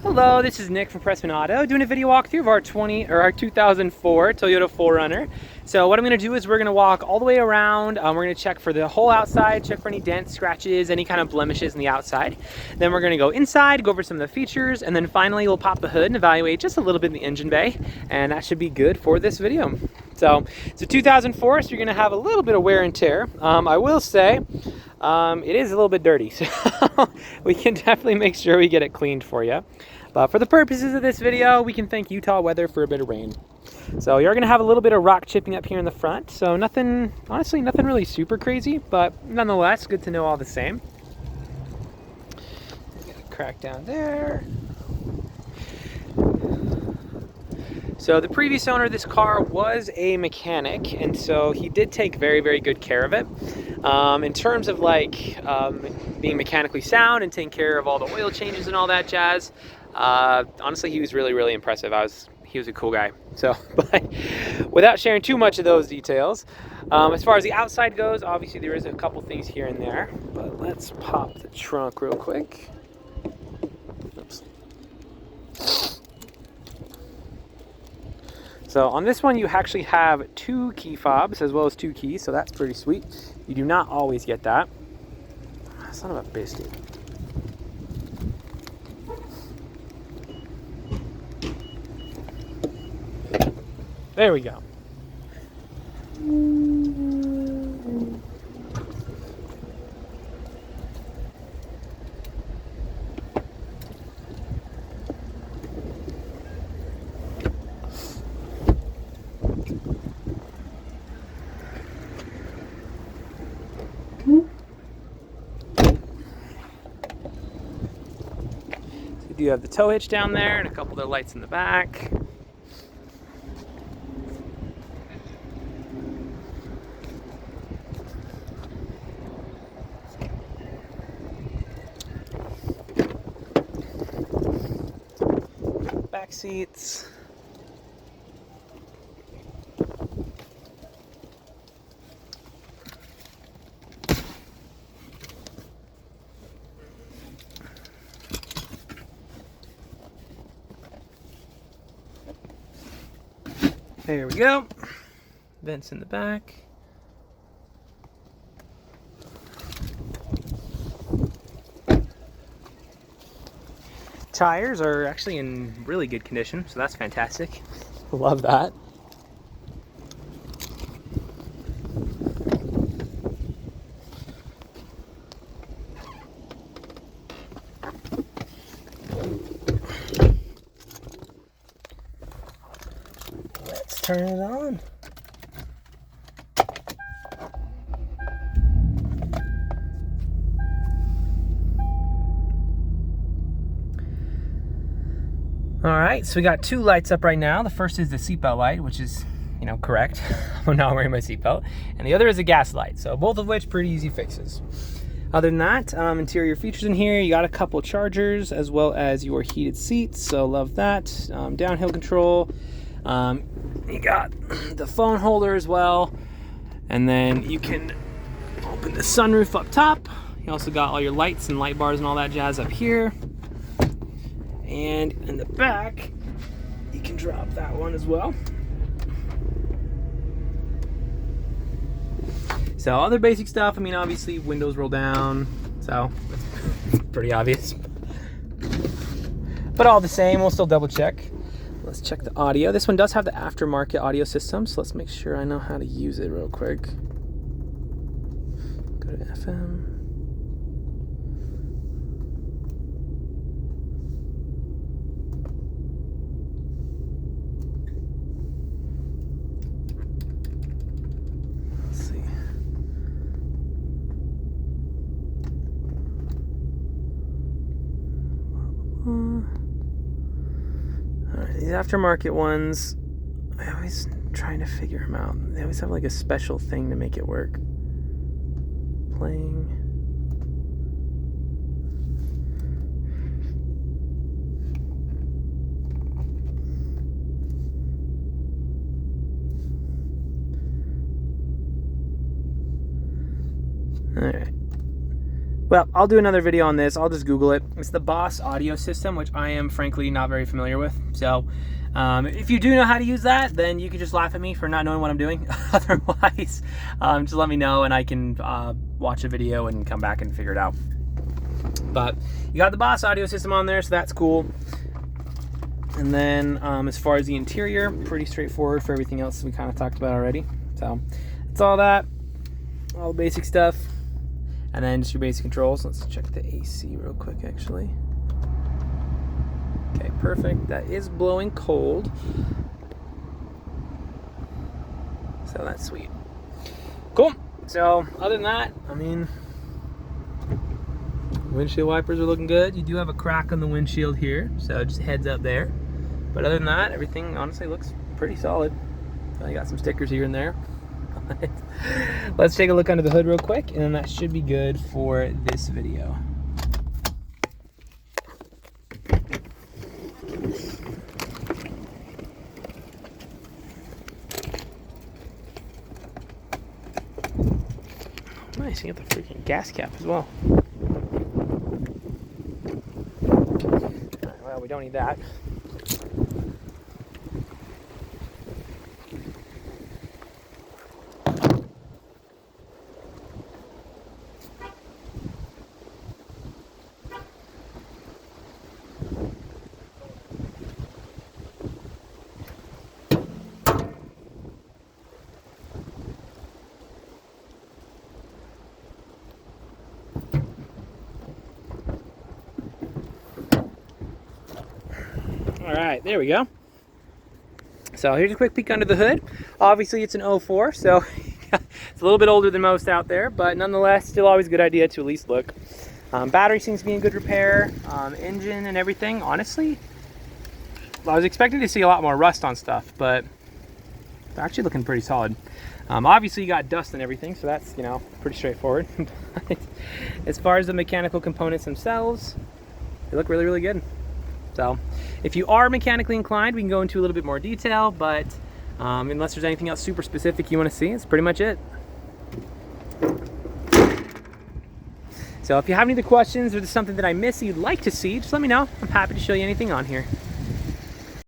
Hello, this is Nick from Prestman Auto doing a video walkthrough of our 2004 Toyota 4Runner. So what I'm going to do is we're going to walk all the way around. We're going to check for the whole outside, check for any dents, scratches, any kind of blemishes in the outside. Then we're going to go inside, go over some of the features, and then finally we'll pop the hood and evaluate just a little bit in the engine bay, and that should be good for this video. So it's a 2004, so you're going to have a little bit of wear and tear. I will say it is a little bit dirty, so we can definitely make sure we get it cleaned for you. But for the purposes of this video, we can thank Utah weather for a bit of rain. So you're gonna have a little bit of rock chipping up here in the front. So nothing, honestly, nothing really super crazy, but nonetheless, good to know all the same. Get a crack down there. So the previous owner of this car was a mechanic, and so he did take very, very good care of it. In terms of being mechanically sound and taking care of all the oil changes and all that jazz, honestly, he was really, really impressive. He was a cool guy. So, but without sharing too much of those details, as far as the outside goes, obviously there is a couple things here and there, but let's pop the trunk real quick. Oops. So on this one, you actually have 2 key fobs as well as 2 keys, so that's pretty sweet. You do not always get that. Son of a biscuit. There we go. You do have the tow hitch down there and a couple of lights in the back. Back seats. There we go. Vents in the back. Tires are actually in really good condition, so that's fantastic. Love that. Let's turn it on. All right, so we got 2 lights up right now. The first is the seatbelt light, which is, correct. I'm not wearing my seatbelt. And the other is a gas light, so both of which pretty easy fixes. Other than that, interior features in here, you got a couple chargers as well as your heated seats, so love that. Downhill control. You got the phone holder as well. And then you can open the sunroof up top. You also got all your lights and light bars and all that jazz up here. And in the back, you can drop that one as well. So other basic stuff, obviously windows roll down, so it's pretty obvious. But all the same, we'll still double check. Let's check the audio. This one does have the aftermarket audio system, so let's make sure I know how to use it real quick. Go to FM. Alright, these aftermarket ones, I always trying to figure them out. They always have like a special thing to make it work. Playing. Alright. Well, I'll do another video on this. I'll just Google it. It's the Boss audio system, which I am frankly not very familiar with. So if you do know how to use that, then you can just laugh at me for not knowing what I'm doing. Otherwise, just let me know and I can watch a video and come back and figure it out. But you got the Boss audio system on there, so that's cool. And then as far as the interior, pretty straightforward for everything else we kind of talked about already. So it's all that, all the basic stuff. And then just your basic controls. Let's check the AC real quick, actually. Okay, perfect. That is blowing cold. So that's sweet. Cool. So other than that, I mean, windshield wipers are looking good. You do have a crack on the windshield here, so just heads up there. But other than that, everything honestly looks pretty solid. So you got some stickers here and there. Let's take a look under the hood real quick, and then that should be good for this video. Nice, you got the freaking gas cap as well. Well, we don't need that. All right, there we go. So here's a quick peek under the hood. Obviously it's an 04, so it's a little bit older than most out there, but nonetheless, still always a good idea to at least look. Battery seems to be in good repair. Engine and everything, honestly, I was expecting to see a lot more rust on stuff, but it's actually looking pretty solid. Obviously you got dust and everything, so that's, you know, pretty straightforward. But as far as the mechanical components themselves, they look really, really good. So if you are mechanically inclined, we can go into a little bit more detail, but unless there's anything else super specific you want to see, it's pretty much it. So if you have any other questions or there's something that I missed that you'd like to see, just let me know. I'm happy to show you anything on here.